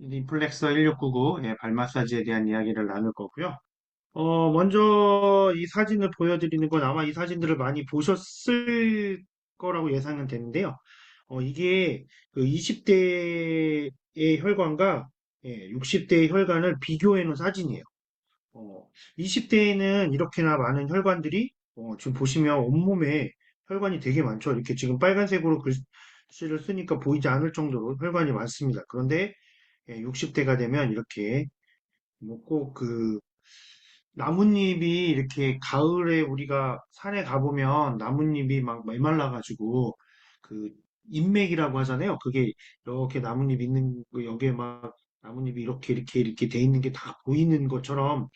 리플렉서 1699, 발 마사지에 대한 이야기를 나눌 거고요. 먼저 이 사진을 보여드리는 건 아마 이 사진들을 많이 보셨을 거라고 예상은 되는데요. 이게 그 20대의 혈관과 60대의 혈관을 비교해 놓은 사진이에요. 20대에는 이렇게나 많은 혈관들이 지금 보시면 온몸에 혈관이 되게 많죠. 이렇게 지금 빨간색으로 글씨를 쓰니까 보이지 않을 정도로 혈관이 많습니다. 그런데 60대가 되면 이렇게 뭐 꼭 그 나뭇잎이 이렇게 가을에 우리가 산에 가보면 나뭇잎이 막 메말라가지고 그 인맥이라고 하잖아요. 그게 이렇게 나뭇잎 있는 거 여기에 막 나뭇잎이 이렇게 돼 있는 게 다 보이는 것처럼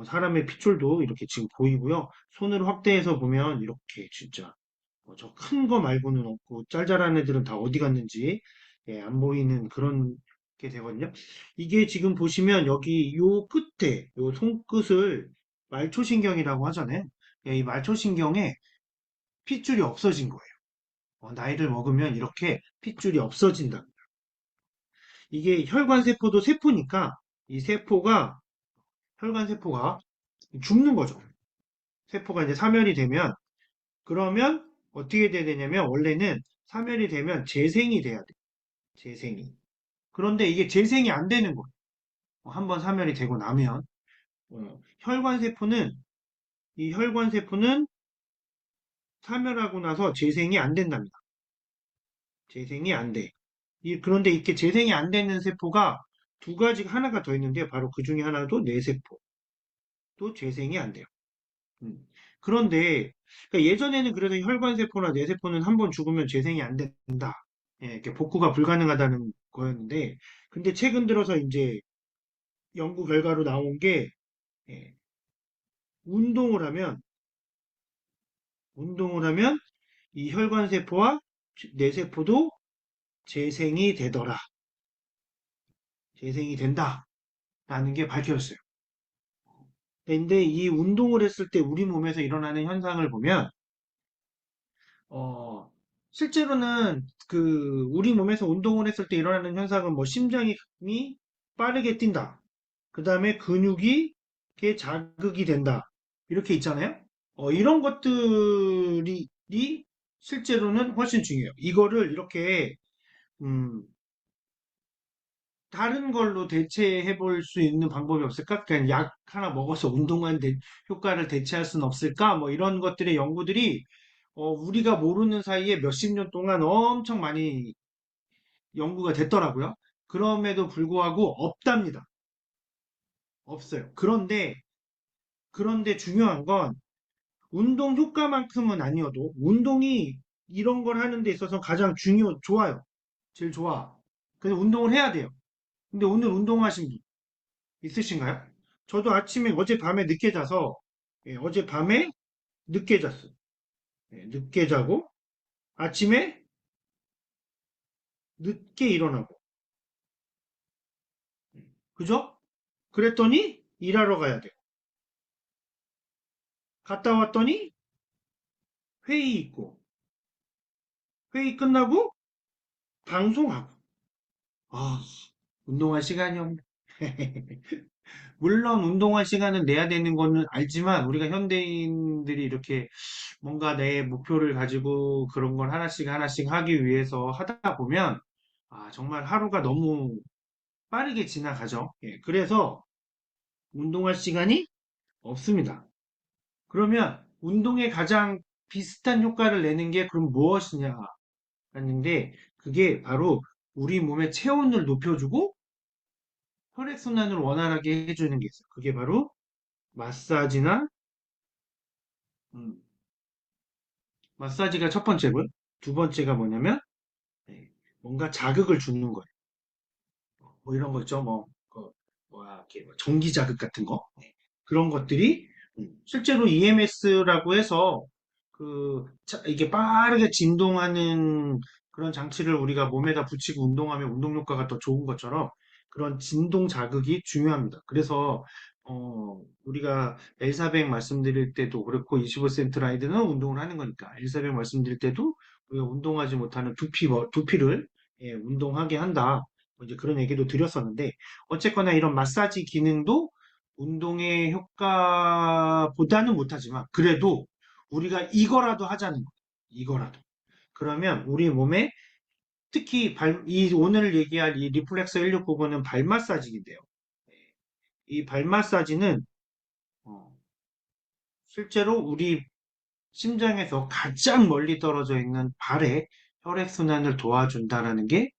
사람의 핏줄도 이렇게 지금 보이고요. 손을 확대해서 보면 이렇게 진짜 저 큰 거 말고는 없고 짤짤한 애들은 다 어디 갔는지 안 보이는 그런 게 되거든요. 이게 지금 보시면 여기 요 끝에 요 손끝을 말초신경이라고 하잖아요. 이 말초신경에 핏줄이 없어진 거예요. 나이를 먹으면 이렇게 핏줄이 없어진다. 이게 혈관세포도 세포니까 이 세포가 혈관세포가 죽는 거죠. 세포가 이제 사멸이 되면 그러면 어떻게 돼야 되냐면 원래는 사멸이 되면 재생이 돼야 돼. 재생이. 그런데 이게 재생이 안 되는 거예요. 한번 사멸이 되고 나면 혈관세포는 이 혈관세포는 사멸하고 나서 재생이 안 된답니다. 재생이 안 돼. 그런데 이렇게 재생이 안 되는 세포가 두 가지 하나가 더 있는데 바로 그 중에 하나도 뇌세포. 또 재생이 안 돼요. 음. 그런데 그러니까 예전에는 그래서 혈관세포나 뇌세포는 한번 죽으면 재생이 안 된다. 이렇게 복구가 불가능하다는 거였는데 근데 최근 들어서 이제 연구 결과로 나온 게 예, 운동을 하면 운동을 하면 이 혈관세포와 뇌세포도 재생이 되더라. 재생이 된다라는 게 밝혀졌어요. 근데 이 운동을 했을 때 우리 몸에서 일어나는 현상을 보면 어, 실제로는 그 우리 몸에서 운동을 했을 때 일어나는 현상은 뭐 심장이 빠르게 뛴다. 그 다음에 근육이 이렇게 자극이 된다. 이렇게 있잖아요. 이런 것들이 실제로는 훨씬 중요해요. 이거를 이렇게 음, 다른 걸로 대체해 볼 수 있는 방법이 없을까? 그냥 약 하나 먹어서 운동한 효과를 대체할 수는 없을까? 뭐 이런 것들의 연구들이 우리가 모르는 사이에 몇십 년 동안 엄청 많이 연구가 됐더라고요. 그럼에도 불구하고 없답니다. 없어요. 그런데 중요한 건 운동 효과만큼은 아니어도 운동이 이런 걸 하는 데 있어서 가장 좋아요. 제일 좋아. 근데 운동을 해야 돼요. 근데 오늘 운동하신 분 있으신가요? 저도 아침에 어젯밤에 늦게 자서 어젯밤에 늦게 잤어요. 늦게 자고 아침에 늦게 일어나고 그죠? 그랬더니 일하러 가야 돼요. 갔다 왔더니 회의 있고 회의 끝나고 방송하고 아 운동할 시간이 없네. 물론 운동할 시간을 내야 되는 거는 알지만 우리가 현대인들이 이렇게 뭔가 내 목표를 가지고 그런 걸 하나씩 하나씩 하기 위해서 하다 보면 정말 하루가 너무 빠르게 지나가죠. 그래서 운동할 시간이 없습니다. 그러면 운동에 가장 비슷한 효과를 내는 게 그럼 무엇이냐 하는데 그게 바로 우리 몸의 체온을 높여주고 혈액순환을 원활하게 해주는 게 있어요. 그게 바로 마사지나 음, 마사지가 첫 번째고요. 두 번째가 뭐냐면 네, 뭔가 자극을 주는 거예요. 뭐 이런 거 있죠. 뭐 뭐야 이렇게 뭐 전기 자극 같은 거 그런 것들이 실제로 EMS라고 해서 이게 빠르게 진동하는 그런 장치를 우리가 몸에다 붙이고 운동하면 운동 효과가 더 좋은 것처럼 그런 진동 자극이 중요합니다. 그래서 우리가 엘사백 말씀드릴 때도 그렇고 25센트 라이드는 운동을 하는 거니까 엘사백 말씀드릴 때도 우리가 운동하지 못하는 두피를 운동하게 한다. 뭐 이제 그런 얘기도 드렸었는데, 어쨌거나 이런 마사지 기능도 운동의 효과보다는 못하지만, 그래도 우리가 이거라도 하자는 거예요. 이거라도. 그러면 우리 몸에 특히 오늘 얘기할 이 리플렉서 1699는 발 마사지인데요. 이 발 마사지는 어, 실제로 우리 심장에서 가장 멀리 떨어져 있는 발에 혈액순환을 도와준다라는 게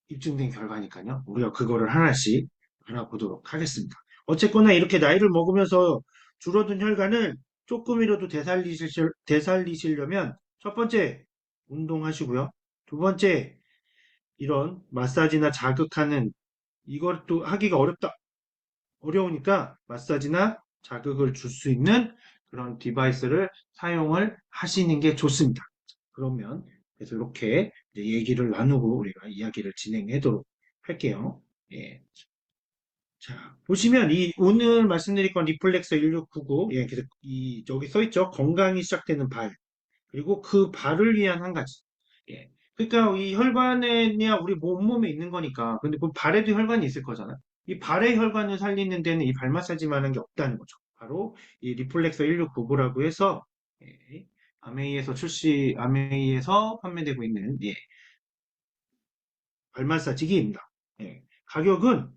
입증된 결과니까요. 우리가 그거를 하나씩 알아보도록 하겠습니다. 어쨌거나 이렇게 나이를 먹으면서 줄어든 혈관을 조금이라도 되살리시려면 첫 번째, 운동하시고요. 두 번째, 이런 마사지나 자극하는 이것도 하기가 어려우니까 마사지나 자극을 줄 수 있는 그런 디바이스를 사용을 하시는 게 좋습니다. 그러면 그래서 이렇게 이제 얘기를 나누고 우리가 이야기를 진행하도록 할게요. 예. 자, 보시면 이 오늘 말씀드릴 건 리플렉서 1699. 예, 그래서 이 저기 써 있죠. 건강이 시작되는 발. 그리고 그 발을 위한 한 가지. 예. 그러니까 이 혈관이야 우리 온몸에 있는 거니까. 근데 그 발에도 혈관이 있을 거잖아. 이 발의 혈관을 살리는 데는 이 발 마사지만한 게 없다는 거죠. 바로 이 리플렉서 1699라고 해서 예, 아메이에서 판매되고 있는 예, 발 마사지기입니다. 예. 가격은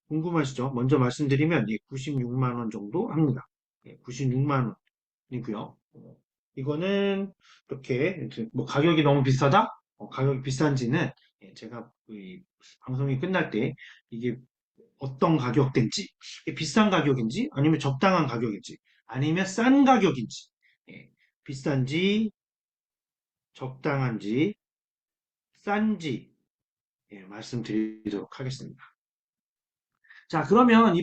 궁금하시죠? 먼저 말씀드리면 예, 96만 원 정도 합니다. 예, 96만 원이고요. 이거는 이렇게 뭐 가격이 너무 비싸다? 가격이 비싼지는 예, 제가 이 방송이 끝날 때 이게 어떤 가격대인지 이게 비싼 가격인지 아니면 적당한 가격인지 아니면 싼 가격인지 예, 비싼지 적당한지 싼지 예, 말씀드리도록 하겠습니다. 자, 그러면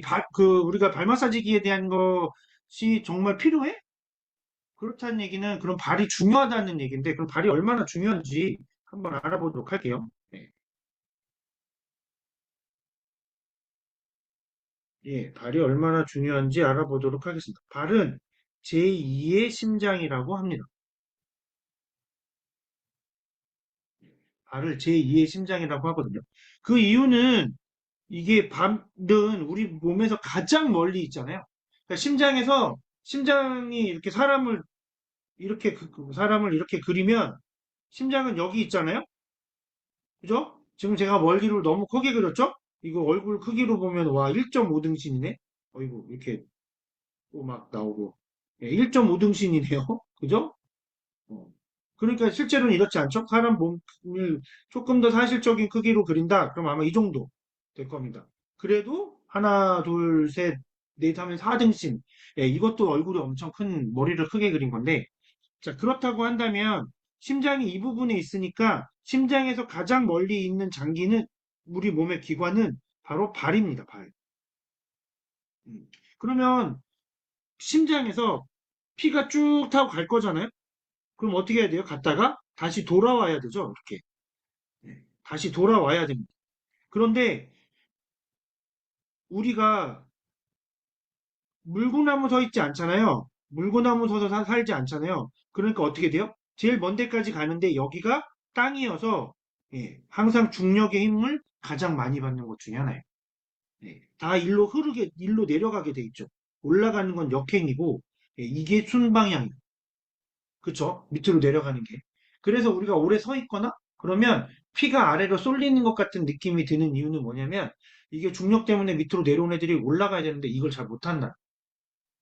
우리가 발 마사지기에 대한 것이 정말 필요해? 그렇다는 얘기는 그럼 발이 중요하다는 얘기인데 그럼 발이 얼마나 중요한지 한번 알아보도록 할게요. 네. 예, 발이 얼마나 중요한지 알아보도록 하겠습니다. 발은 제2의 심장이라고 합니다. 발을 제2의 심장이라고 하거든요. 그 이유는 이게 발은 우리 몸에서 가장 멀리 있잖아요. 그러니까 심장이 이렇게 사람을 이렇게 그리면 심장은 여기 있잖아요. 그죠? 지금 제가 멀리를 너무 크게 그렸죠? 이거 얼굴 크기로 보면 와 1.5등신이네. 어이구 이렇게 또 막 나오고 1.5등신이네요. 그죠? 어. 그러니까 실제로는 이렇지 않죠? 사람 몸을 조금 더 사실적인 크기로 그린다. 그럼 아마 이 정도 될 겁니다. 그래도 하나, 둘, 셋, 넷 하면 4등신. 예, 이것도 얼굴이 엄청 큰 머리를 크게 그린 건데 자, 그렇다고 한다면 심장이 이 부분에 있으니까 심장에서 가장 멀리 있는 장기는 우리 몸의 기관은 바로 발입니다, 발. 음. 그러면 심장에서 피가 쭉 타고 갈 거잖아요? 그럼 어떻게 해야 돼요? 갔다가 다시 돌아와야 되죠, 이렇게. 네. 다시 돌아와야 됩니다. 그런데 우리가 물구나무 서 있지 않잖아요. 물구나무 서서 살지 않잖아요. 그러니까 어떻게 돼요? 제일 먼 데까지 가는데 여기가 땅이어서 예, 항상 중력의 힘을 가장 많이 받는 것 중에 하나예요. 예, 다 일로 내려가게 돼 있죠. 올라가는 건 역행이고 예, 이게 순방향이에요. 그쵸? 밑으로 내려가는 게. 그래서 우리가 오래 서 있거나 그러면 피가 아래로 쏠리는 것 같은 느낌이 드는 이유는 뭐냐면 이게 중력 때문에 밑으로 내려온 애들이 올라가야 되는데 이걸 잘 못한다.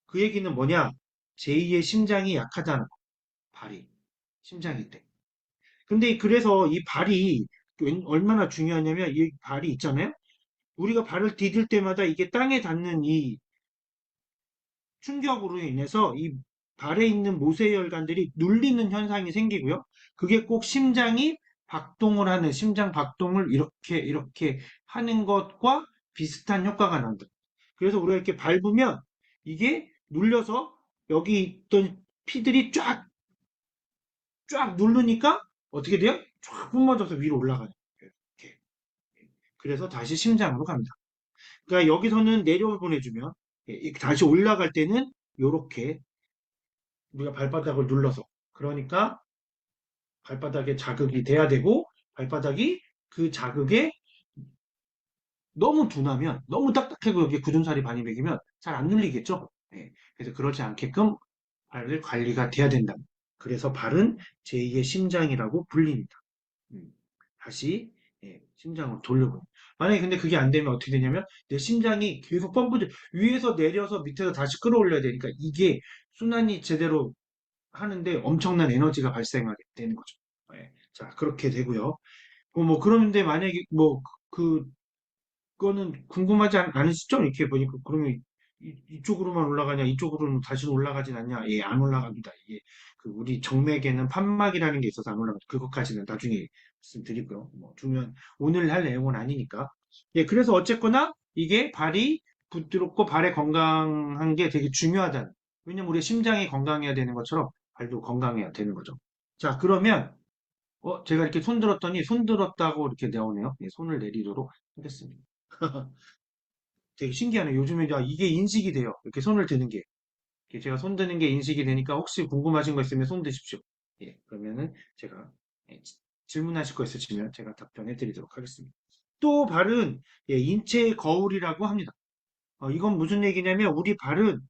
그 얘기는 뭐냐? 제2의 심장이 약하다는 거. 발이. 심장일 때. 근데 그래서 이 발이 얼마나 중요하냐면 이 발이 있잖아요. 우리가 발을 디딜 때마다 이게 땅에 닿는 이 충격으로 인해서 이 발에 있는 모세혈관들이 눌리는 현상이 생기고요. 그게 꼭 심장이 박동을 하는 심장 박동을 이렇게 하는 것과 비슷한 효과가 난다. 그래서 우리가 이렇게 밟으면 이게 눌려서 여기 있던 피들이 쫙 누르니까 어떻게 돼요? 쫙 뿜어져서 위로 올라가요. 이렇게. 그래서 다시 심장으로 갑니다. 그러니까 여기서는 내려보내주면 다시 올라갈 때는 이렇게 우리가 발바닥을 눌러서 그러니까 발바닥에 자극이 돼야 되고 발바닥이 그 자극에 너무 둔하면, 너무 딱딱하고 여기에 굳은 살이 많이 배기면 잘 안 눌리겠죠? 예, 그래서 그러지 않게끔 발을 관리가 돼야 된다. 그래서 발은 제2의 심장이라고 불립니다. 음, 다시 예, 심장으로 돌려보는. 만약에 근데 그게 안 되면 어떻게 되냐면 내 심장이 계속 펌프를 위에서 내려서 밑에서 다시 끌어올려야 되니까 이게 순환이 제대로 하는데 엄청난 에너지가 발생하게 되는 거죠. 예, 자, 그렇게 되고요. 뭐 그런데 만약에 뭐 그 그거는 궁금하지 않으시죠? 이렇게 보니까 그러면 이쪽으로만 올라가냐, 이쪽으로는 다시 올라가진 않냐? 예, 안 올라갑니다. 이게 그 우리 정맥에는 판막이라는 게 있어서 안 올라갑니다. 그것까지는 나중에 말씀드리고요. 뭐 중요한 오늘 할 내용은 아니니까. 예, 그래서 어쨌거나 이게 발이 부드럽고 발에 건강한 게 되게 중요하다는. 왜냐면 우리 심장이 건강해야 되는 것처럼 발도 건강해야 되는 거죠. 자, 그러면 제가 이렇게 손 들었더니 손 들었다고 이렇게 나오네요. 예, 손을 내리도록 하겠습니다. 되게 신기하네요. 요즘에 이게 인식이 돼요. 이렇게 손을 드는 게. 이렇게 제가 손 드는 게 인식이 되니까 혹시 궁금하신 거 있으면 손 드십시오. 예, 그러면은 제가 예, 질문하실 거 있으시면 제가 답변해 드리도록 하겠습니다. 또 발은 예, 인체의 거울이라고 합니다. 이건 무슨 얘기냐면 우리 발은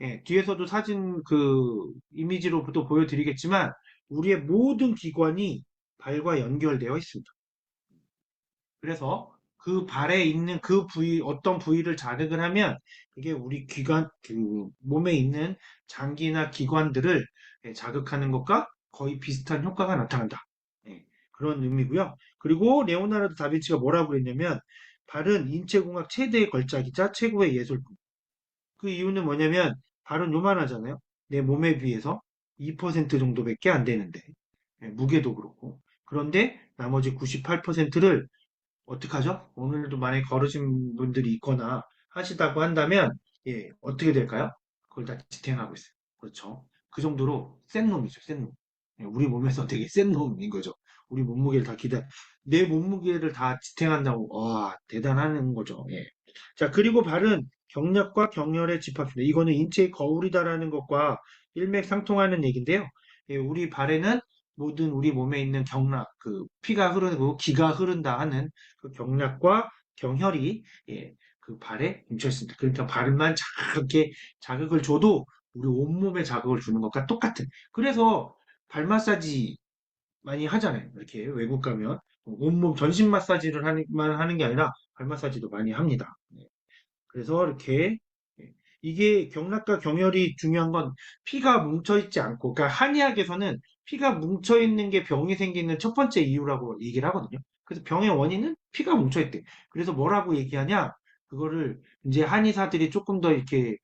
예, 뒤에서도 사진 그 이미지로도 보여드리겠지만 우리의 모든 기관이 발과 연결되어 있습니다. 그래서 그 발에 있는 그 부위, 어떤 부위를 자극을 하면 그게 우리 그 몸에 있는 장기나 기관들을 자극하는 것과 거의 비슷한 효과가 나타난다. 예, 그런 의미고요. 그리고 레오나르도 다빈치가 뭐라고 그랬냐면 발은 인체공학 최대의 걸작이자 최고의 예술품. 그 이유는 뭐냐면 발은 요만하잖아요. 내 몸에 비해서 2% 정도밖에 안 되는데 무게도 그렇고. 그런데 나머지 98%를 어떡하죠? 오늘도 만약에 걸으신 분들이 있거나 하시다고 한다면, 예, 어떻게 될까요? 그걸 다 지탱하고 있어요. 그렇죠. 그 정도로 센 놈이죠, 센 놈. 예, 우리 몸에서 되게 센 놈인 거죠. 우리 몸무게를 내 몸무게를 다 지탱한다고, 와, 대단한 거죠. 예. 자, 그리고 발은 경락과 경혈의 집합입니다. 이거는 인체의 거울이다라는 것과 일맥상통하는 얘기인데요. 예, 우리 발에는 모든 우리 몸에 있는 경락, 그 피가 흐르고 기가 흐른다 하는 그 경락과 경혈이 예, 그 발에 뭉쳐 있습니다. 그러니까 발만 작게 자극을 줘도 우리 온몸에 자극을 주는 것과 똑같은. 그래서 발 마사지 많이 하잖아요. 이렇게 외국 가면 온몸 전신 마사지를 만 하는 게 아니라 발 마사지도 많이 합니다. 네. 그래서 이렇게 예, 이게 경락과 경혈이 중요한 건 피가 뭉쳐 있지 않고, 그러니까 한의학에서는 피가 뭉쳐 있는 게 병이 생기는 첫 번째 이유라고 얘기를 하거든요. 그래서 병의 원인은 피가 뭉쳐 있대. 그래서 뭐라고 얘기하냐? 그거를 이제 한의사들이 조금 더 이렇게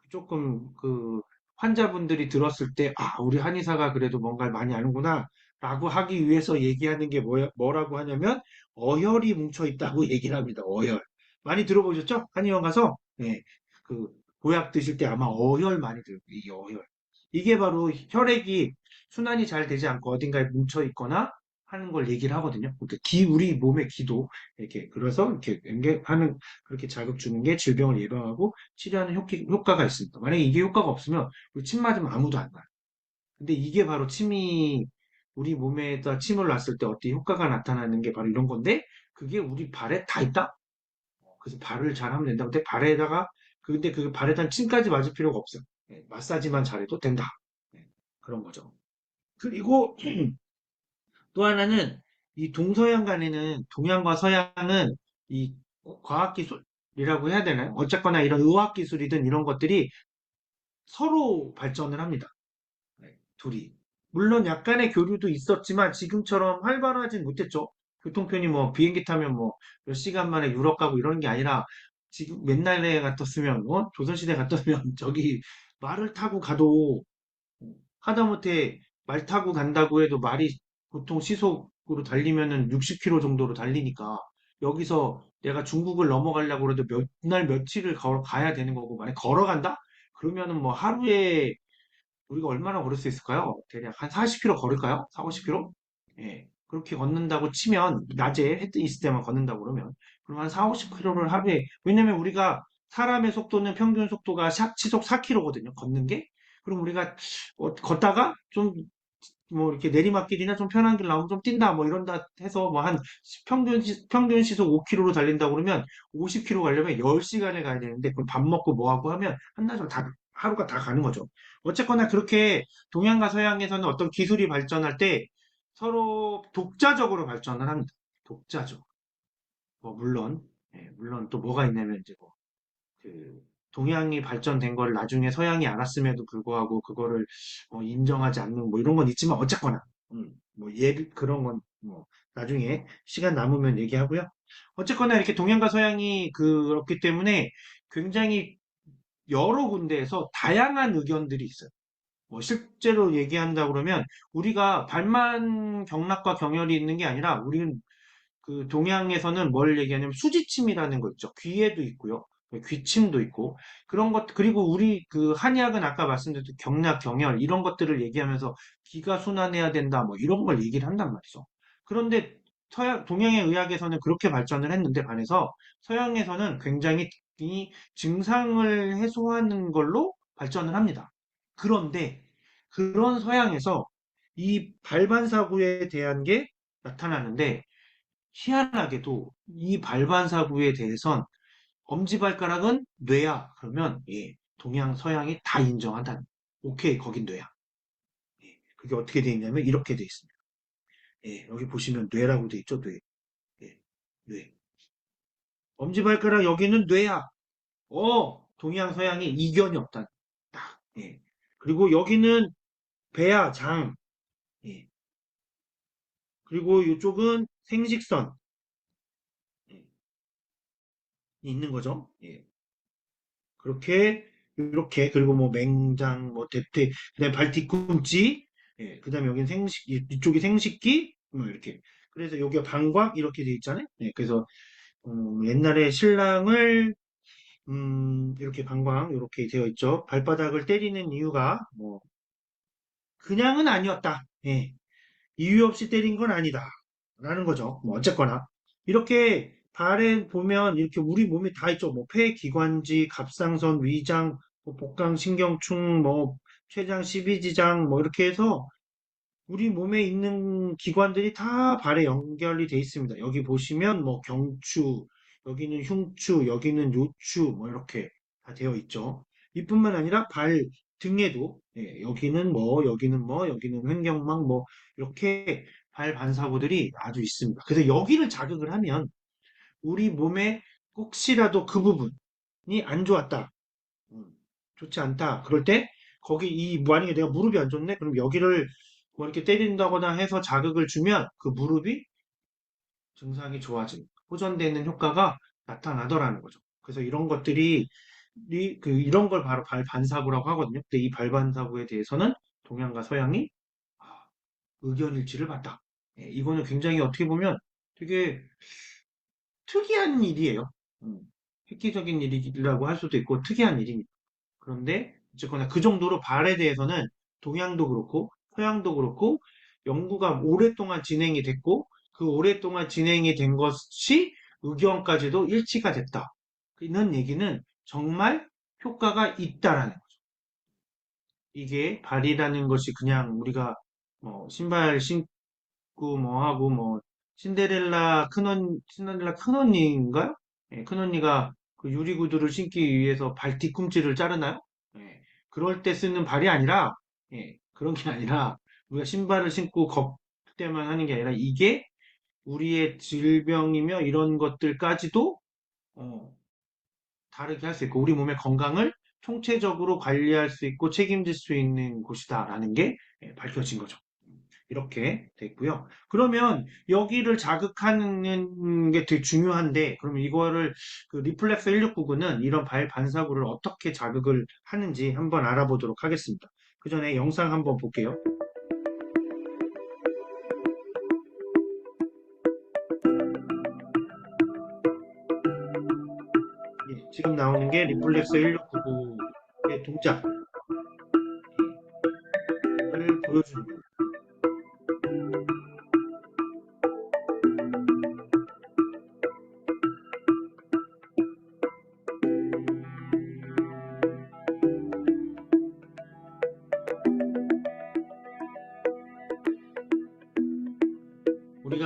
조금 그 환자분들이 들었을 때, 아, 우리 한의사가 그래도 뭔가를 많이 아는구나, 라고 하기 위해서 얘기하는 게 뭐라고 하냐면, 어혈이 뭉쳐 있다고 얘기를 합니다. 어혈. 많이 들어보셨죠? 한의원 가서, 예, 그, 보약 드실 때 아마 어혈 많이 들어요. 이게 어혈. 이게 바로 혈액이 순환이 잘 되지 않고 어딘가에 뭉쳐 있거나 하는 걸 얘기를 하거든요. 그러니까 우리 몸의 기도, 이렇게, 그래서 이렇게 연계하는, 그렇게 자극 주는 게 질병을 예방하고 치료하는 효과가 있습니다. 만약에 이게 효과가 없으면 우리 침 맞으면 아무도 안 나요. 근데 이게 바로 우리 몸에다 침을 놨을 때 어떤 효과가 나타나는 게 바로 이런 건데 그게 우리 발에 다 있다? 그래서 발을 잘하면 된다. 근데 근데 그 발에다 침까지 맞을 필요가 없어요. 예, 마사지만 잘해도 된다. 예, 그런 거죠. 그리고 또 하나는 이 동서양 간에는 동양과 서양은 이 과학기술이라고 해야 되나요? 어쨌거나 이런 의학기술이든 이런 것들이 서로 발전을 합니다. 네, 둘이. 물론 약간의 교류도 있었지만 지금처럼 활발하진 못했죠. 교통편이 뭐 비행기 타면 뭐 몇 시간 만에 유럽 가고 이러는 게 아니라 지금 옛날에 같았으면 조선시대 같았으면 저기 말을 타고 가도 하다못해 말 타고 간다고 해도 말이 보통 시속으로 달리면은 60km 정도로 달리니까 여기서 내가 중국을 넘어가려고 해도 몇 날 며칠을 가야 되는 거고 만약 걸어간다? 그러면은 뭐 하루에 우리가 얼마나 걸을 수 있을까요? 대략 한 40km 걸을까요? 4, 50km? 예. 그렇게 걷는다고 치면, 낮에 해 있을 때만 걷는다고 그러면, 그럼 한 4, 50km를 하루에, 왜냐면 우리가 사람의 속도는 평균 속도가 시속 4km거든요. 걷는 게. 그럼 우리가 걷다가 좀 뭐 이렇게 내리막길이나 좀 편한 길 나오면 좀 뛴다 뭐 이런다 해서 뭐 한 평균 시속 5km로 달린다 그러면 50km 가려면 10시간을 가야 되는데 그럼 밥 먹고 뭐 하고 하면 한나절 다 하루가 다 가는 거죠. 어쨌거나 그렇게 동양과 서양에서는 어떤 기술이 발전할 때 서로 독자적으로 발전을 합니다. 독자적. 뭐 물론 물론 또 뭐가 있냐면 이제 뭐 그 동양이 발전된 걸 나중에 서양이 알았음에도 불구하고 그거를 인정하지 않는 뭐 이런 건 있지만 어쨌거나 뭐 예를 그런 건 뭐 나중에 시간 남으면 얘기하고요. 어쨌거나 이렇게 동양과 서양이 그렇기 때문에 굉장히 여러 군데에서 다양한 의견들이 있어요. 뭐 실제로 얘기한다 그러면 우리가 발만 경락과 경혈이 있는 게 아니라 우리는 그 동양에서는 뭘 얘기하냐면 수지침이라는 거 있죠. 귀에도 있고요. 귀침도 있고 그런 것 그리고 우리 그 한의학은 아까 말씀드렸던 경락, 경혈 이런 것들을 얘기하면서 기가 순환해야 된다 뭐 이런 걸 얘기를 한단 말이죠. 그런데 동양의 의학에서는 그렇게 발전을 했는데 반해서 서양에서는 굉장히 이 증상을 해소하는 걸로 발전을 합니다. 그런데 그런 서양에서 이 발반사구에 대한 게 나타나는데 희한하게도 이 발반사구에 대해선 엄지발가락은 뇌야. 그러면 예, 동양, 서양이 다 인정한다. 오케이, 거긴 뇌야. 예, 그게 어떻게 돼 있냐면 이렇게 돼 있습니다. 예, 여기 보시면 뇌라고 돼 있죠, 뇌. 예, 뇌. 엄지발가락 여기는 뇌야. 동양, 서양이 이견이 없다. 딱. 예. 그리고 여기는 배야, 장. 예. 그리고 이쪽은 생식선. 예, 있는 거죠. 예. 그렇게 이렇게 그리고 뭐 맹장 뭐 대퇴 그다음에 발 뒤꿈치 그다음에 여기는 이쪽이 생식기 뭐 이렇게 그래서 여기가 방광 이렇게 돼 있잖아요. 그래서 옛날에 신랑을 이렇게 방광 이렇게 되어 있죠. 발바닥을 때리는 이유가 뭐 그냥은 아니었다. 이유 없이 때린 건 아니다. 라는 거죠. 뭐 어쨌거나. 이렇게 발에 보면 이렇게 우리 몸에 다 있죠. 뭐 폐, 기관지, 갑상선, 위장, 뭐 복강, 신경충, 뭐 췌장, 십이지장 뭐 이렇게 해서 우리 몸에 있는 기관들이 다 발에 연결이 돼 있습니다. 여기 보시면 뭐 경추, 여기는 흉추, 여기는 요추 뭐 이렇게 다 되어 있죠. 이뿐만 아니라 발 등에도 여기는 뭐, 여기는 뭐, 여기는 횡격막 뭐 이렇게 발 반사구들이 아주 있습니다. 그래서 여기를 자극을 하면 우리 몸에 혹시라도 그 부분이 안 좋았다. 음, 좋지 않다. 그럴 때 거기 만약에 내가 무릎이 안 좋네? 그럼 여기를 뭐 이렇게 때린다거나 해서 자극을 주면 그 무릎이 증상이 좋아지는 호전되는 효과가 나타나더라는 거죠. 그래서 이런 것들이 이런 걸 바로 발반사구라고 하거든요. 근데 이 발반사구에 대해서는 동양과 서양이 아, 의견 일치를 봤다. 이거는 굉장히 어떻게 보면 되게 특이한 일이에요. 음, 획기적인 일이라고 할 수도 있고 특이한 일입니다. 그런데 어쨌거나 그 정도로 발에 대해서는 동양도 그렇고 서양도 그렇고 연구가 오랫동안 진행이 됐고 그 오랫동안 진행이 된 것이 의견까지도 일치가 됐다. 이런 얘기는 정말 효과가 있다라는 거죠. 이게 발이라는 것이 그냥 우리가 뭐 신발 신고 뭐 하고 뭐 신데렐라 큰 언니인가요? 큰 언니가 그 유리구두를 신기 위해서 발 뒤꿈치를 자르나요? 예, 그럴 때 쓰는 발이 아니라, 그런 게 아니라, 우리가 신발을 신고 걷을 때만 하는 게 아니라, 이게 우리의 질병이며 이런 것들까지도, 어, 다르게 할 수 있고, 우리 몸의 건강을 총체적으로 관리할 수 있고 책임질 수 있는 곳이다라는 게 밝혀진 거죠. 이렇게 돼 있고요. 그러면 여기를 자극하는 게 되게 중요한데, 그러면 이거를 그 리플렉스 1699는 이런 발 반사구를 어떻게 자극을 하는지 한번 알아보도록 하겠습니다. 그 전에 영상 한번 볼게요. 지금 나오는 게 리플렉스 1699의 동작을 보여주는 거예요.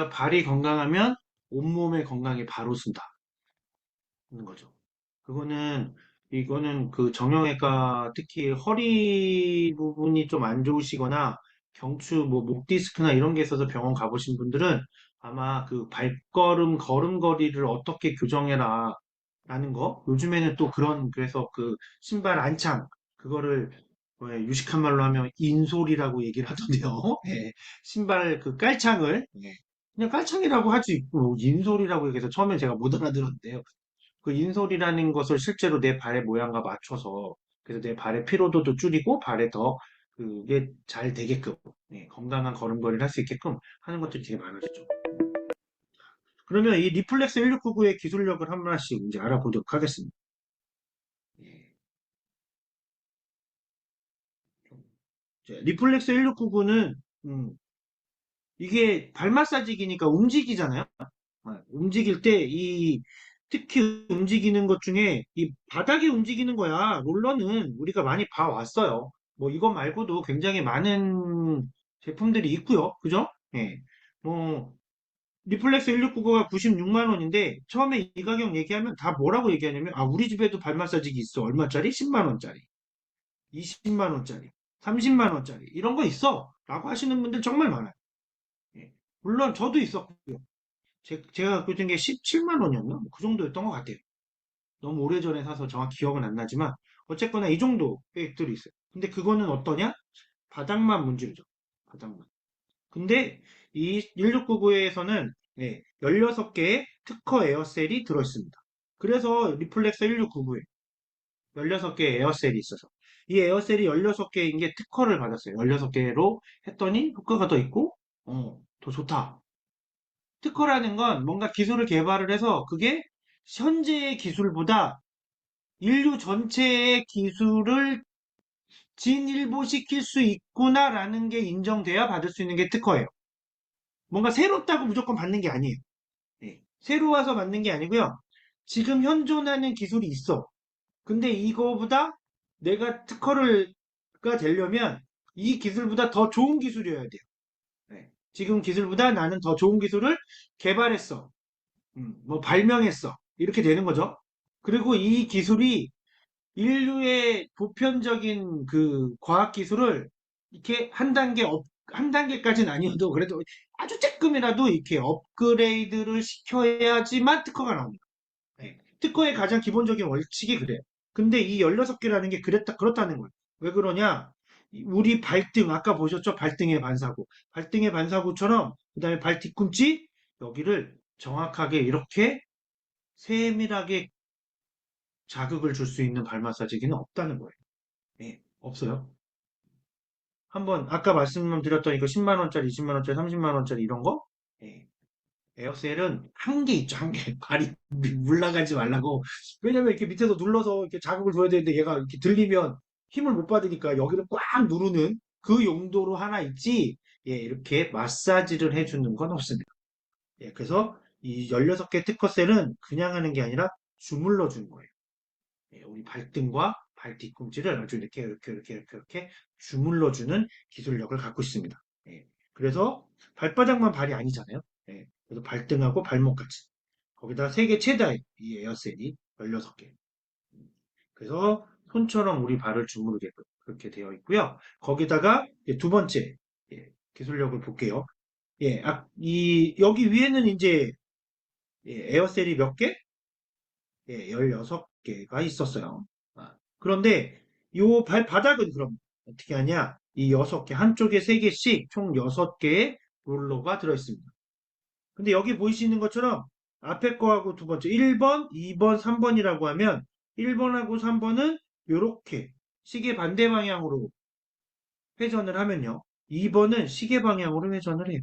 우리가 발이 건강하면 온몸의 건강이 바로 쓴다는 거죠. 이거는 그 정형외과 특히 허리 부분이 좀 안 좋으시거나 경추, 뭐, 목 디스크나 이런 게 있어서 병원 가보신 분들은 아마 그 걸음걸이를 어떻게 교정해라 라는 거. 요즘에는 또 그래서 그 신발 안창, 그거를 유식한 말로 하면 인솔이라고 얘기를 하던데요. 예, 신발 그 깔창을, 그냥 깔창이라고 하지, 뭐 인솔이라고 얘기해서 처음에 제가 못 알아들었는데요. 그 인솔이라는 것을 실제로 내 발의 모양과 맞춰서 그래서 내 발의 피로도도 줄이고 발에 더 그게 잘 되게끔 건강한 걸음걸이를 할 수 있게끔 하는 것들이 되게 많아졌죠. 그러면 이 리플렉스 1699의 기술력을 한 번씩 이제 알아보도록 하겠습니다. 예. 리플렉스 1699는 이게 발 마사지기니까 움직이잖아요. 움직일 때 특히 움직이는 것 중에 이 바닥에 움직이는 거야. 롤러는 우리가 많이 봐왔어요. 뭐 이거 말고도 굉장히 많은 제품들이 있고요. 그죠? 예. 뭐 리플렉스 1699가 96만 원인데 처음에 이 가격 얘기하면 다 뭐라고 얘기하냐면 우리 집에도 발 마사지기 있어. 얼마짜리? 10만 원짜리. 20만 원짜리. 30만 원짜리. 이런 거 있어. 라고 하시는 분들 정말 많아요. 예. 물론 저도 있었고요. 제가 갖고 있던 게 17만 원이었나? 뭐그 정도였던 것 같아요. 너무 오래전에 사서 정확히 기억은 안 나지만 어쨌거나 이 정도 획들이 있어요. 근데 그거는 어떠냐? 바닥만 문제죠. 바닥만. 근데 이 1699에서는 16개의 특허 에어셀이 들어있습니다. 그래서 리플렉서 1699에 16개의 에어셀이 있어서 이 에어셀이 16개인 게 특허를 받았어요. 16개로 했더니 효과가 더 있고 더 좋다. 특허라는 건 뭔가 기술을 개발을 해서 그게 현재의 기술보다 인류 전체의 기술을 진일보시킬 수 있구나라는 게 인정돼야 받을 수 있는 게 특허예요. 뭔가 새롭다고 무조건 받는 게 아니에요. 새로 와서 받는 게 아니고요. 지금 현존하는 기술이 있어. 근데 이거보다 내가 가 되려면 이 기술보다 더 좋은 기술이어야 돼요. 지금 기술보다 나는 더 좋은 기술을 개발했어. 뭐 발명했어. 이렇게 되는 거죠. 그리고 이 기술이 인류의 보편적인 그 과학 기술을 이렇게 한 단계까지는 아니어도 그래도 아주 조금이라도 이렇게 업그레이드를 시켜야지만 특허가 나옵니다. 특허의 가장 기본적인 원칙이 그래요. 근데 이 16개라는 게 그렇다는 거예요. 왜 그러냐? 우리 발등, 아까 보셨죠? 발등의 반사구. 발등의 반사구처럼, 그 다음에 발 뒤꿈치, 여기를 정확하게 이렇게 세밀하게 자극을 줄 수 있는 발 마사지기는 없다는 거예요. 없어요. 한번 아까 말씀드렸던 이거 10만 원짜리, 20만 원짜리, 30만 원짜리 이런 거 에어셀은 한 개 있죠, 한 개. 발이 물러가지 말라고. 왜냐면 이렇게 밑에서 눌러서 이렇게 자극을 줘야 되는데 얘가 이렇게 들리면 힘을 못 받으니까 여기를 꽉 누르는 그 용도로 하나 있지. 이렇게 마사지를 해주는 건 없습니다. 그래서 이 16개 특허셀은 그냥 하는 게 아니라 주물러 주는 거예요. 우리 발등과 발 뒤꿈치를 아주 이렇게 주물러주는 기술력을 갖고 있습니다. 그래서 발바닥만 발이 아니잖아요. 그래서 발등하고 발목까지. 거기다 세계 최다의 이 에어셀이 16개. 그래서 손처럼 우리 발을 주무르게끔 그렇게 되어 있고요. 거기다가 두 번째 기술력을 볼게요. 여기 위에는 이제 에어셀이 몇 개? 16개가 있었어요. 그런데 요 발바닥은 그럼 어떻게 하냐? 이 6개, 한쪽에 3개씩 총 6개의 롤러가 들어있습니다. 근데 여기 보이시는 것처럼 앞에 거하고 두 번째 1번, 2번, 3번이라고 하면 1번하고 3번은 이렇게 시계 반대 방향으로 회전을 하면요. 2번은 시계 방향으로 회전을 해요.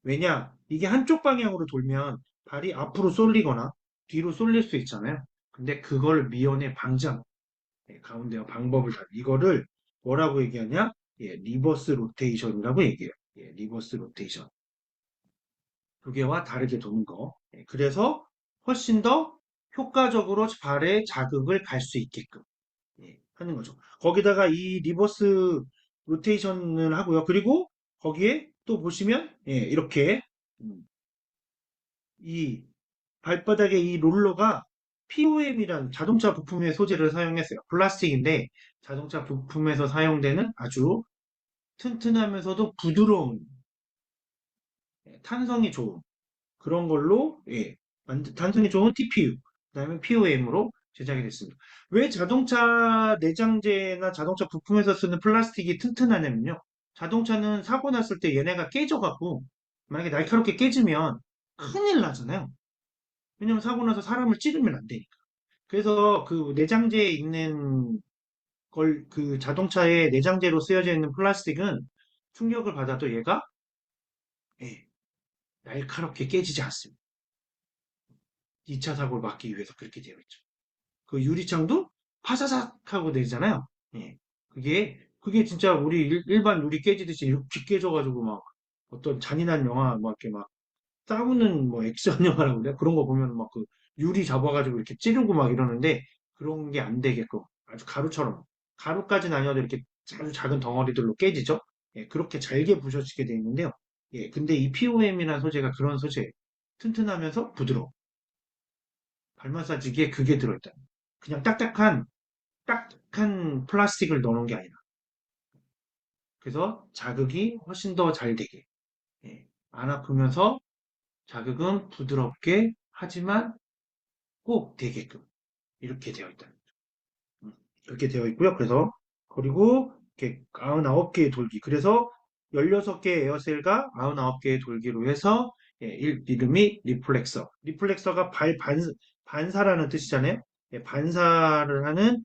왜냐? 이게 한쪽 방향으로 돌면 발이 앞으로 쏠리거나 뒤로 쏠릴 수 있잖아요. 근데 그걸 미연에 방지한 가운데와 방법을 이거를 뭐라고 얘기하냐? 리버스 로테이션이라고 얘기해요. 리버스 로테이션. 두 개와 다르게 도는 거. 그래서 훨씬 더 효과적으로 발에 자극을 갈 수 있게끔 하는 거죠. 거기다가 이 리버스 로테이션을 하고요. 그리고 거기에 또 보시면 이렇게 음. 이 발바닥에 이 롤러가 POM이란 자동차 부품의 소재를 사용했어요. 플라스틱인데 자동차 부품에서 사용되는 아주 튼튼하면서도 부드러운 탄성이 좋은 그런 걸로 탄성이 좋은 TPU 그다음에 POM으로 제작이 됐습니다. 왜 자동차 내장재나 자동차 부품에서 쓰는 플라스틱이 튼튼하냐면요. 자동차는 사고 났을 때 얘네가 깨져갖고 만약에 날카롭게 깨지면 큰일 나잖아요. 왜냐면 사고 나서 사람을 찌르면 안 되니까. 그래서 그 내장재에 있는 그 자동차의 내장재로 쓰여져 있는 플라스틱은 충격을 받아도 얘가 예, 날카롭게 깨지지 않습니다. 2차 사고를 막기 위해서 그렇게 되어 있죠. 그 유리창도 파사삭 하고 내리잖아요. 예. 그게 진짜 우리 일반 유리 깨지듯이 이렇게 깨져가지고 막 어떤 잔인한 영화 막 이렇게 막 싸우는 뭐 액션 영화라고 그래? 그런 거 보면 막 그 유리 잡아가지고 이렇게 찌르고 막 이러는데 그런 게 안 되게끔 아주 가루처럼 가루까지는 아니어도 이렇게 아주 작은 덩어리들로 깨지죠. 예, 그렇게 잘게 부서지게 돼 있는데요. 예, 근데 이 POM이라는 소재가 그런 소재예요. 튼튼하면서 부드러워. 발 마사지기에 그게 들어있다. 그냥 딱딱한 플라스틱을 넣는 게 아니라. 그래서 자극이 훨씬 더 잘 되게. 예, 안 아프면서 자극은 부드럽게 하지만 꼭 되게끔. 이렇게 되어 있다. 이렇게 되어 있고요. 그래서 그리고 이렇게 99개의 돌기. 그래서 16개의 에어셀과 99개의 돌기로 해서 이름이 리플렉서. 리플렉서가 반사라는 뜻이잖아요. 예, 반사를 하는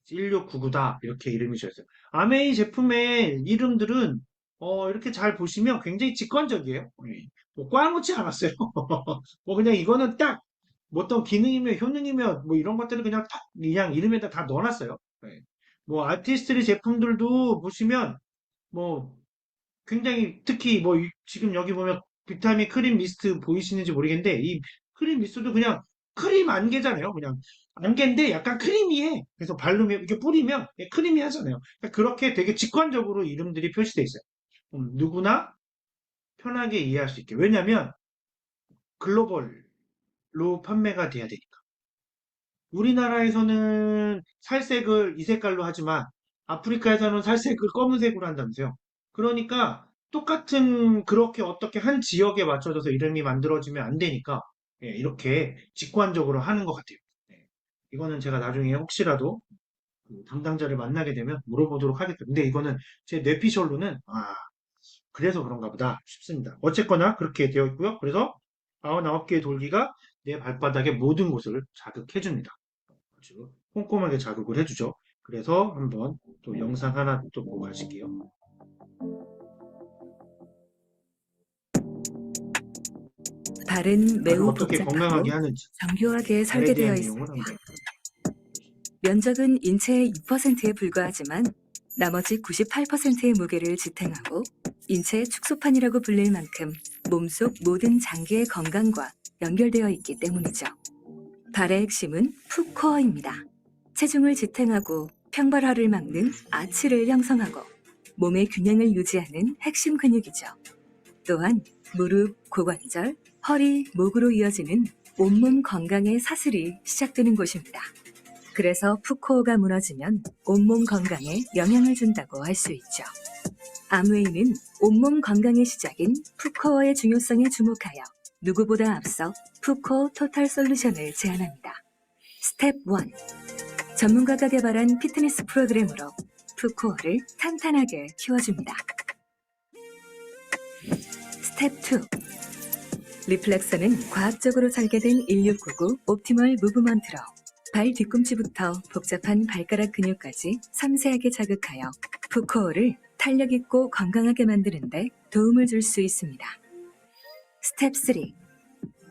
1699다. 이렇게 이름이 지었어요. 아메이 제품의 이름들은 이렇게 잘 보시면 굉장히 직관적이에요. 예, 뭐 꽈놓지 않았어요. 뭐 그냥 이거는 딱 뭐 어떤 기능이며 효능이며 뭐 이런 것들을 그냥 딱 그냥 이름에다 다 넣어놨어요. 네. 뭐 아티스트리 제품들도 보시면 뭐 굉장히 특히 뭐 지금 여기 보면 비타민 크림 미스트 보이시는지 모르겠는데 이 크림 미스트도 그냥 크림 안개잖아요. 그냥 안개인데 약간 크리미해. 그래서 바르면 이렇게 뿌리면 크리미하잖아요. 그러니까 그렇게 되게 직관적으로 이름들이 표시돼 있어요. 누구나 편하게 이해할 수 있게. 왜냐면 글로벌로 판매가 돼야 되니까. 우리나라에서는 살색을 이 색깔로 하지만 아프리카에서는 살색을 검은색으로 한다면서요. 그러니까 똑같은 그렇게 어떻게 한 지역에 맞춰져서 이름이 만들어지면 안 되니까 이렇게 직관적으로 하는 것 같아요. 예, 이거는 제가 나중에 혹시라도 그 담당자를 만나게 되면 물어보도록 하겠습니다. 근데 이거는 제 뇌피셜로는 그래서 그런가 보다 싶습니다. 어쨌거나 그렇게 되어 있고요. 그래서 99개의 돌기가 내 발바닥의 모든 곳을 자극해줍니다. 아주 꼼꼼하게 자극을 해주죠. 그래서 한번 또 영상 하나 또 보고 가실게요. 발은 발을 매우 어떻게 복잡하고 건강하게 하는지 정교하게 발에 설계되어 대한 있습니다. 내용을 한번 면적은 인체의 2%에 불과하지만 나머지 98%의 무게를 지탱하고 인체의 축소판이라고 불릴 만큼 몸속 모든 장기의 건강과 연결되어 있기 때문이죠. 발의 핵심은 풋코어입니다. 체중을 지탱하고 평발화를 막는 아치를 형성하고 몸의 균형을 유지하는 핵심 근육이죠. 또한 무릎, 고관절, 허리, 목으로 이어지는 온몸 건강의 사슬이 시작되는 곳입니다. 그래서 푸코어가 무너지면 온몸 건강에 영향을 준다고 할 수 있죠. 암웨이는 온몸 건강의 시작인 푸코어의 중요성에 주목하여 누구보다 앞서 푸코어 토탈 솔루션을 제안합니다. 스텝 1. 전문가가 개발한 피트니스 프로그램으로 푸코어를 탄탄하게 키워줍니다. 스텝 2. 리플렉서는 과학적으로 설계된 1699 옵티멀 무브먼트로 발 뒤꿈치부터 복잡한 발가락 근육까지 섬세하게 자극하여 푸코어를 탄력 있고 건강하게 만드는데 도움을 줄 수 있습니다. 스텝 3.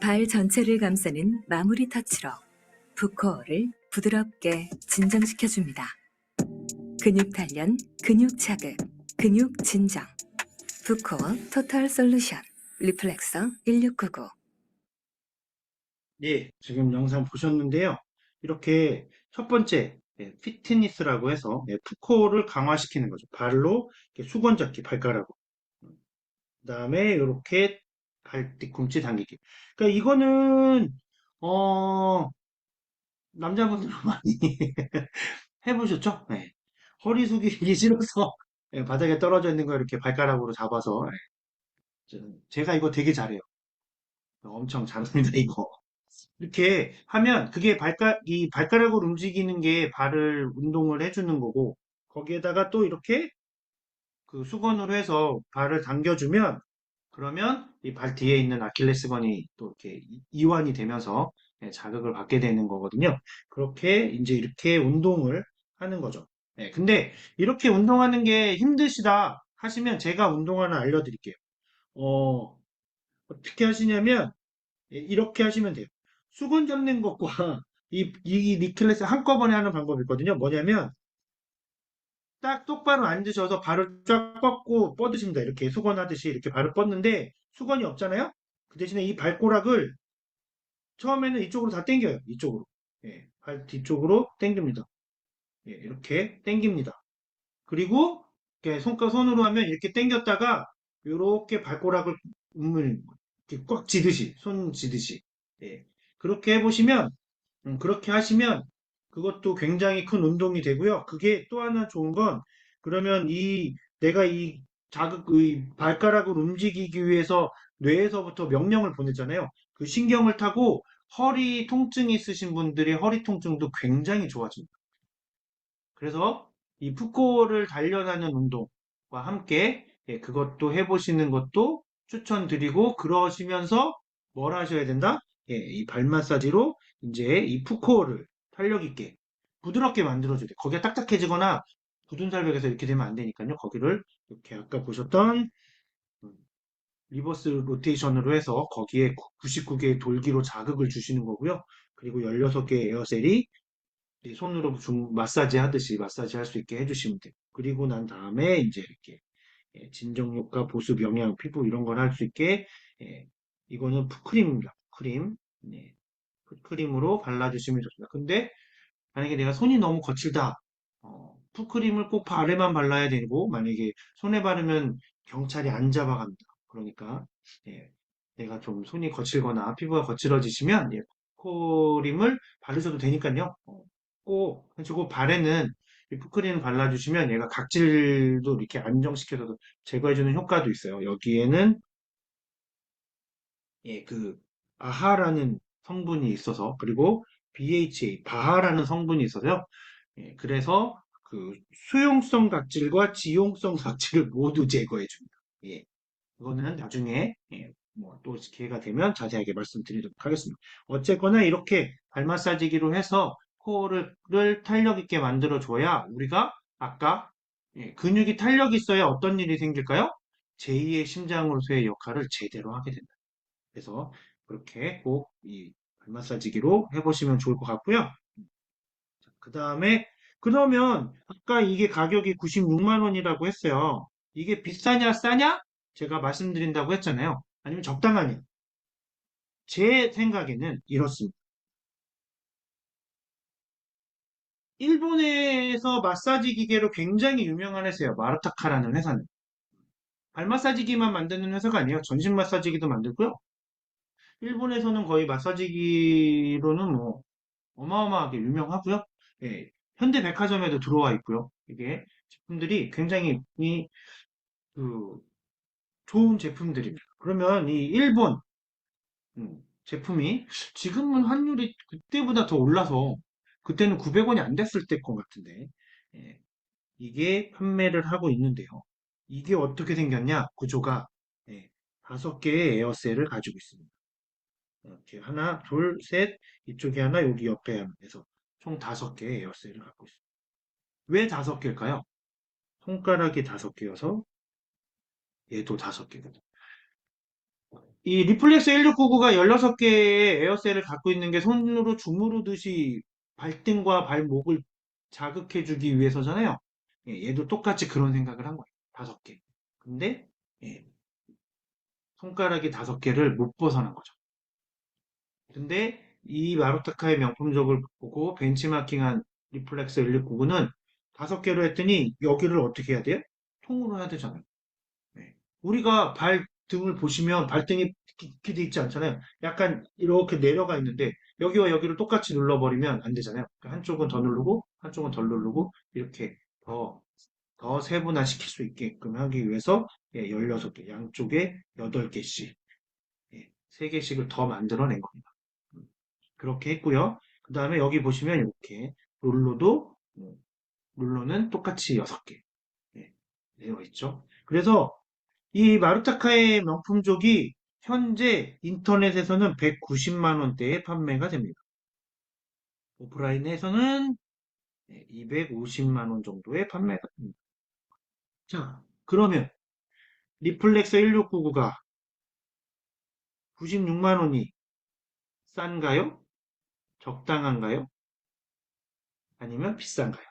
발 전체를 감싸는 마무리 터치로 푸코어를 부드럽게 진정시켜줍니다. 근육 단련, 근육 자극, 근육 진정. 푸코어 토탈 솔루션 리플렉서 1699. 예, 지금 영상 보셨는데요. 이렇게 첫 번째 피트니스라고 해서 푸코어를 강화시키는 거죠. 발로 이렇게 수건 잡기 발가락으로. 그다음에 이렇게 발 뒤꿈치 당기기. 그러니까 이거는 어 남자분들 많이 해보셨죠? 네. 허리 숙이기 싫어서 예, 바닥에 떨어져 있는 거 이렇게 발가락으로 잡아서 예, 제가 이거 되게 잘해요. 엄청 잘합니다 이거. 이렇게 하면 그게 이 발가락으로 움직이는 게 발을 운동을 해주는 거고 거기에다가 또 이렇게 그 수건으로 해서 발을 당겨주면 그러면 이 발 뒤에 있는 아킬레스건이 또 이렇게 이완이 되면서 예, 자극을 받게 되는 거거든요. 그렇게 이제 이렇게 운동을 하는 거죠. 예, 근데 이렇게 운동하는 게 힘드시다 하시면 제가 운동 하나 알려드릴게요. 어, 어떻게 하시냐면 예, 이렇게 하시면 돼요. 수건 잡는 것과 이 니클레스 한꺼번에 하는 방법이 있거든요. 뭐냐면 딱 똑바로 앉으셔서 발을 쫙 뻗고 뻗으십니다. 이렇게 수건하듯이 이렇게 발을 뻗는데 수건이 없잖아요. 그 대신에 이 발가락을 처음에는 이쪽으로 다 당겨요. 이쪽으로. 예, 발 뒤쪽으로 당깁니다. 예, 이렇게 당깁니다. 그리고 이렇게 손으로 하면 이렇게 당겼다가 이렇게 발가락을 이렇게 꽉 쥐듯이 손 쥐듯이 예, 그렇게 해보시면 그렇게 하시면 그것도 굉장히 큰 운동이 되고요. 그게 또 하나 좋은 건 그러면 내가 이 이 발가락을 움직이기 위해서 뇌에서부터 명령을 보내잖아요. 그 신경을 타고 허리 통증이 있으신 분들의 허리 통증도 굉장히 좋아집니다. 그래서 이 푸코를 단련하는 운동과 함께 예, 그것도 해보시는 것도 추천드리고 그러시면서 뭘 하셔야 된다? 예, 이 발 마사지로 이제 이 푸코를 탄력 있게 부드럽게 만들어줘야 돼. 거기가 딱딱해지거나 굳은 살벽에서 이렇게 되면 안 되니까요. 거기를 이렇게 아까 보셨던 음, 리버스 로테이션으로 해서 거기에 99개의 돌기로 자극을 주시는 거고요. 그리고 16개의 에어셀이 이 손으로 마사지 하듯이 마사지 할 수 있게 해주시면 돼요. 그리고 난 다음에 이제 이렇게 예, 진정 효과, 보습, 영양, 피부 이런 걸 할 수 있게 예, 이거는 풋크림입니다. 풋크림. 네, 풋크림으로 발라주시면 좋습니다. 근데 만약에 내가 손이 너무 거칠다. 풋크림을 꼭 발에만 발라야 되고 만약에 손에 바르면 경찰이 안 잡아갑니다. 그러니까 예, 내가 좀 손이 거칠거나 피부가 거칠어지시면 예, 풋크림을 바르셔도 되니까요. 꼭 해주고 발에는 이 풋크림 발라주시면 얘가 각질도 이렇게 안정시켜서 제거해주는 효과도 있어요. 여기에는 예, 그 아하라는 성분이 있어서 그리고 BHA, 바하라는 성분이 있어서요. 예, 그래서 그 수용성 각질과 지용성 각질을 모두 제거해 줍니다. 예, 이거는 나중에 예, 뭐또 기회가 되면 자세하게 말씀드리도록 하겠습니다. 어쨌거나 이렇게 발 마사지기로 해서 코어를 탄력 있게 만들어 줘야 우리가 아까 예, 근육이 탄력이 있어야 어떤 일이 생길까요? 제2의 심장으로서의 역할을 제대로 하게 된다. 그래서 그렇게 꼭 이 발 마사지기로 해보시면 좋을 것 같고요. 그 다음에 그러면 아까 이게 가격이 96만 원이라고 했어요. 이게 비싸냐 싸냐? 제가 말씀드린다고 했잖아요. 아니면 적당하냐? 제 생각에는 이렇습니다. 일본에서 마사지 기계로 굉장히 유명한 회사예요. 마르타카라는 회사는. 발 마사지기만 만드는 회사가 아니에요. 전신 마사지기도 만들고요. 일본에서는 거의 마사지기로는 뭐 어마어마하게 유명하고요. 예, 현대 백화점에도 들어와 있고요. 이게 제품들이 굉장히 그 좋은 제품들입니다. 그러면 이 일본 제품이 지금은 환율이 그때보다 더 올라서 그때는 900원이 안 됐을 때 것 같은데 예, 이게 판매를 하고 있는데요. 이게 어떻게 생겼냐? 구조가 예, 5개의 에어셀을 가지고 있습니다. 이렇게 하나, 둘, 셋, 이쪽에 하나, 여기 옆에 하나 해서 총 5개의 에어셀을 갖고 있습니다. 왜 5개일까요? 손가락이 5개여서 얘도 5개거든요. 이 리플렉스 1699가 16개의 에어셀을 갖고 있는 게 손으로 주무르듯이 발등과 발목을 자극해주기 위해서잖아요. 예, 얘도 똑같이 그런 생각을 한 거예요. 5개. 근데 예, 손가락이 5개를 못 벗어난 거죠. 근데 이 마루타카의 명품적을 보고 벤치마킹한 리플렉스 1699는 5개로 했더니 여기를 어떻게 해야 돼요? 통으로 해야 되잖아요. 네. 우리가 발 등을 보시면 발등이 이렇게 돼 있지 않잖아요. 약간 이렇게 내려가 있는데 여기와 여기를 똑같이 눌러버리면 안 되잖아요. 그러니까 한쪽은 더 누르고 한쪽은 덜 누르고 이렇게 더, 더 세분화시킬 수 있게끔 하기 위해서 16개, 양쪽에 8개씩, 3개씩을 더 만들어낸 겁니다. 그렇게 했고요. 그 다음에 여기 보시면 이렇게 룰로도 룰로는 똑같이 6개 되어 있죠. 그래서 이 마루타카의 명품족이 현재 인터넷에서는 190만 원대에 판매가 됩니다. 오프라인에서는 250만 원 정도에 판매가 됩니다. 자, 그러면 리플렉서 1699가 96만 원이 싼가요? 적당한가요? 아니면 비싼가요?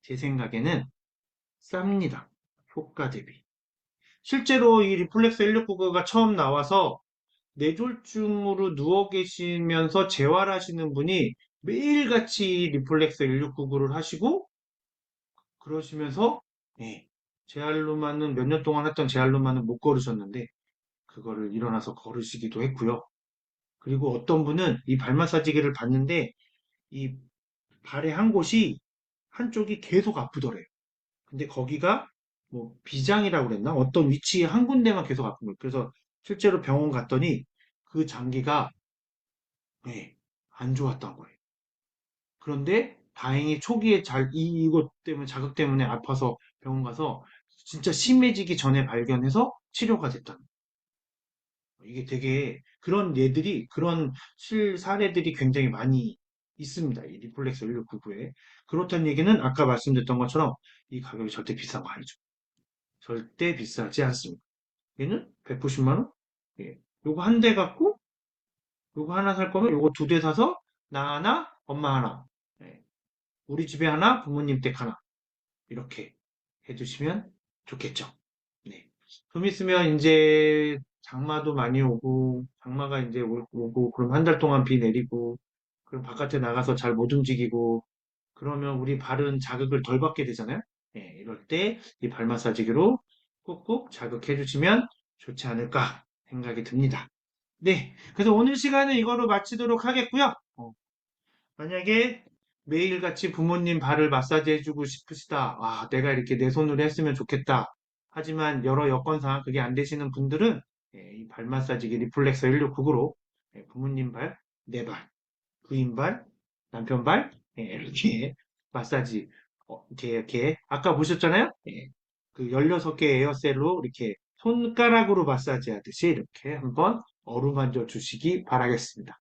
제 생각에는 쌉니다. 효과 대비. 실제로 이 리플렉서 1699가 처음 나와서 뇌졸중으로 누워 계시면서 재활하시는 분이 매일같이 리플렉서 1699를 하시고 그러시면서 재활로만은 몇 년 동안 했던 재활로만은 못 걸으셨는데 그거를 일어나서 걸으시기도 했고요. 그리고 어떤 분은 이 발 마사지기를 봤는데 이 발의 한 곳이 한쪽이 계속 아프더래요. 근데 거기가 뭐 비장이라고 그랬나? 어떤 위치에 한 군데만 계속 아픈 거예요. 그래서 실제로 병원 갔더니 그 장기가 안 좋았던 거예요. 그런데 다행히 초기에 이것 때문에 자극 때문에 아파서 병원 가서 진짜 심해지기 전에 발견해서 치료가 됐다는 거예요. 이게 되게 그런 예들이 그런 사례들이 굉장히 많이 있습니다. 이 리플렉스 1699에. 그렇다는 얘기는 아까 말씀드렸던 것처럼 이 가격이 절대 비싼 거 아니죠. 절대 비싸지 않습니다. 얘는 190만 원? 예. 요거 한 대 갖고 요거 하나 살 거면 요거 2대 사서 나 하나, 엄마 하나. 예. 우리 집에 하나, 부모님 댁 하나. 이렇게 해두시면 좋겠죠. 네. 좀 있으면 이제 장마도 많이 오고, 장마가 이제 오고, 그럼 한 달 동안 비 내리고, 그럼 바깥에 나가서 잘 못 움직이고, 그러면 우리 발은 자극을 덜 받게 되잖아요. 네, 이럴 때 이 발 마사지기로 꾹꾹 자극해 주시면 좋지 않을까 생각이 듭니다. 네. 그래서 오늘 시간은 이거로 마치도록 하겠고요. 만약에 매일같이 부모님 발을 마사지 해주고 싶으시다. 아, 내가 이렇게 내 손으로 했으면 좋겠다. 하지만 여러 여건상 그게 안 되시는 분들은 이 발 마사지기 리플렉서 1699로 부모님 발, 내 발, 부인 발, 남편 발 이렇게 마사지 이렇게 아까 보셨잖아요. 그 16개 에어셀로 이렇게 손가락으로 마사지 하듯이 이렇게 한번 어루만져 주시기 바라겠습니다.